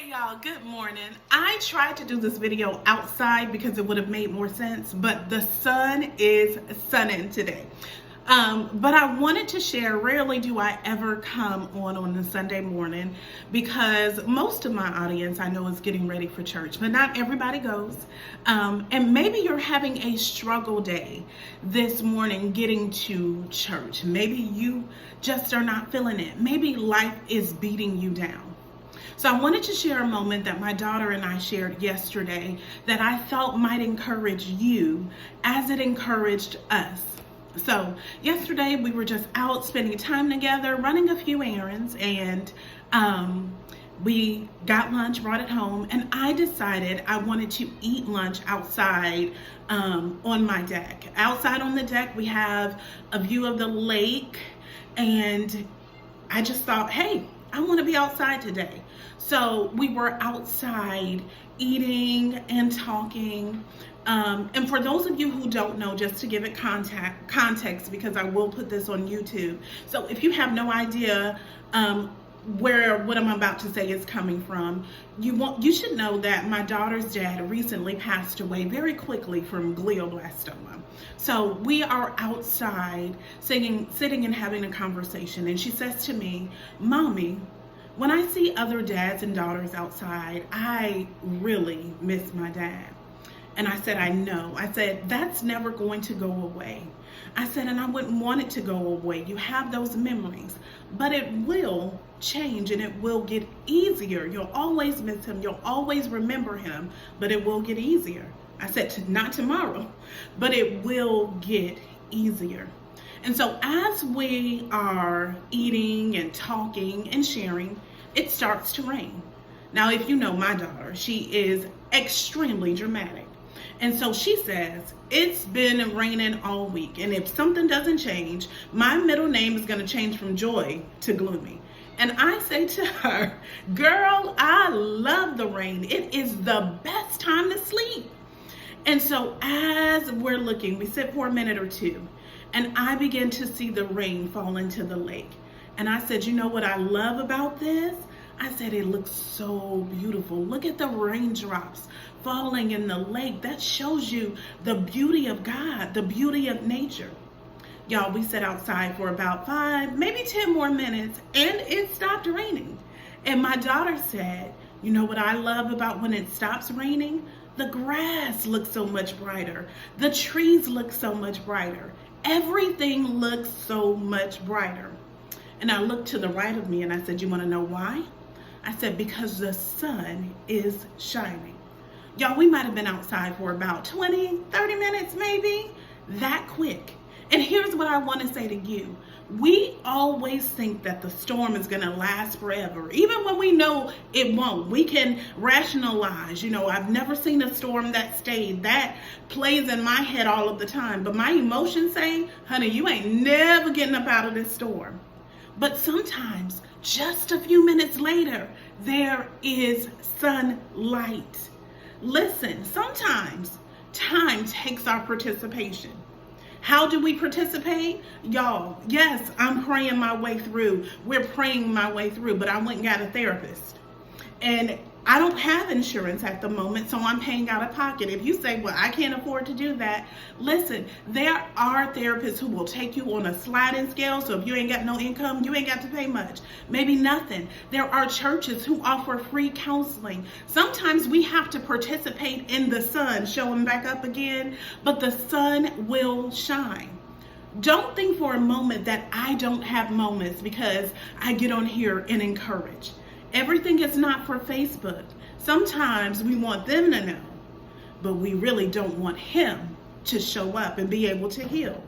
Hey y'all, good morning. I tried to do this video outside because it would have made more sense, but the sun is sunning today. But I wanted to share, rarely do I ever come on a Sunday morning because most of my audience I know is getting ready for church, but not everybody goes. And maybe you're having a struggle day this morning getting to church. Maybe you just are not feeling it. Maybe life is beating you down. So I wanted to share a moment that my daughter and I shared yesterday that I felt might encourage you as it encouraged us. So yesterday we were just out spending time together, running a few errands, and we got lunch, brought it home, and I decided I wanted to eat lunch outside on my deck. Outside on the deck we have a view of the lake, and I just thought, hey, I want to be outside today. So we were outside eating and talking. And for those of you who don't know, just to give it context, because I will put this on YouTube. So if you have no idea where what I'm about to say is coming from, you should know that my daughter's dad recently passed away very quickly from glioblastoma. So we are outside sitting and having a conversation, and she says to me, "Mommy, when I see other dads and daughters outside, I really miss my dad." And I said, "I know." I said, "That's never going to go away." I said, "And I wouldn't want it to go away. You have those memories, but it will change and it will get easier. You'll always miss him. You'll always remember him, but it will get easier." I said, "Not tomorrow, but it will get easier." And so as we are eating and talking and sharing, it starts to rain. Now, if you know my daughter, she is extremely dramatic. And so she says, "It's been raining all week, and if something doesn't change, my middle name is going to change from Joy to Gloomy." And I say to her, "Girl, I love the rain. It is the best time to sleep." And so as we're looking, we sit for a minute or two, and I begin to see the rain fall into the lake. And I said, "You know what I love about this?" I said, "It looks so beautiful. Look at the raindrops falling in the lake. That shows you the beauty of God, the beauty of nature." Y'all, we sat outside for about 5, maybe 10 more minutes, and it stopped raining. And my daughter said, "You know what I love about when it stops raining? The grass looks so much brighter. The trees look so much brighter. Everything looks so much brighter." And I looked to the right of me and I said, "You want to know why?" I said, "Because the sun is shining." Y'all, we might have been outside for about 20, 30 minutes, maybe, that quick. And here's what I want to say to you. We always think that the storm is going to last forever, even when we know it won't. We can rationalize, I've never seen a storm that stayed. That plays in my head all of the time. But my emotions say, "Honey, you ain't never getting up out of this storm." But sometimes, just a few minutes later, there is sunlight. Listen, sometimes time takes our participation. How do we participate? Y'all, yes, I'm praying my way through. We're praying my way through, but I went and got a therapist. And I don't have insurance at the moment, so I'm paying out of pocket. If you say, "Well, I can't afford to do that," listen, there are therapists who will take you on a sliding scale, so if you ain't got no income, you ain't got to pay much, maybe nothing. There are churches who offer free counseling. Sometimes we have to participate in the sun, showing back up again, but the sun will shine. Don't think for a moment that I don't have moments because I get on here and encourage. Everything is not for Facebook. Sometimes we want them to know, but we really don't want him to show up and be able to heal.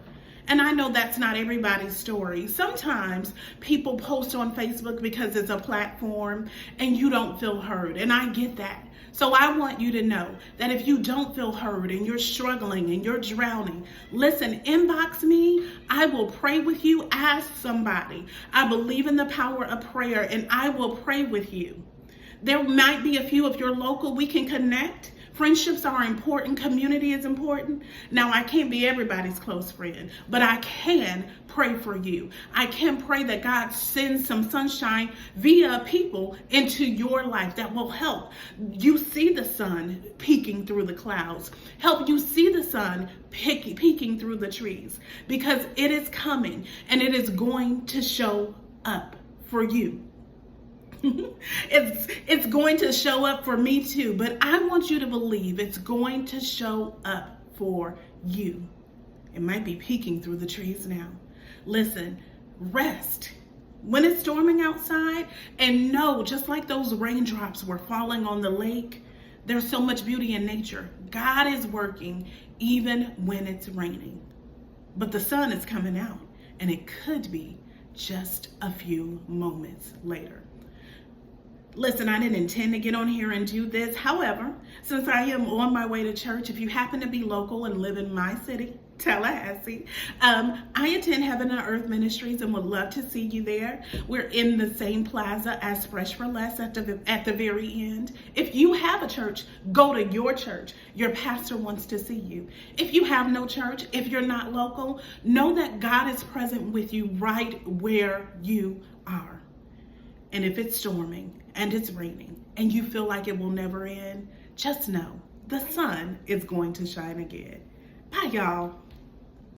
And I know that's not everybody's story. Sometimes people post on Facebook because it's a platform and you don't feel heard, and I get that. So I want you to know that if you don't feel heard and you're struggling and you're drowning, listen, inbox me. I will pray with you. Ask somebody. I believe in the power of prayer, and I will pray with you. There might be a few, if you're local, we can connect Friendships are important. Community is important. Now, I can't be everybody's close friend, but I can pray for you. I can pray that God sends some sunshine via people into your life that will help you see the sun peeking through the clouds, help you see the sun peeking through the trees, because it is coming and it is going to show up for you. It's going to show up for me too, but I want you to believe it's going to show up for you. It might be peeking through the trees now. Listen, rest when it's storming outside, and know, just like those raindrops were falling on the lake, there's so much beauty in nature. God is working even when it's raining, but the sun is coming out, and it could be just a few moments later. Listen, I didn't intend to get on here and do this. However, since I am on my way to church, if you happen to be local and live in my city, Tallahassee, I attend Heaven and Earth Ministries and would love to see you there. We're in the same plaza as Fresh for Less at the very end. If you have a church, go to your church. Your pastor wants to see you. If you have no church, if you're not local, know that God is present with you right where you are. And if it's storming and it's raining and you feel like it will never end, just know the sun is going to shine again. Bye, y'all.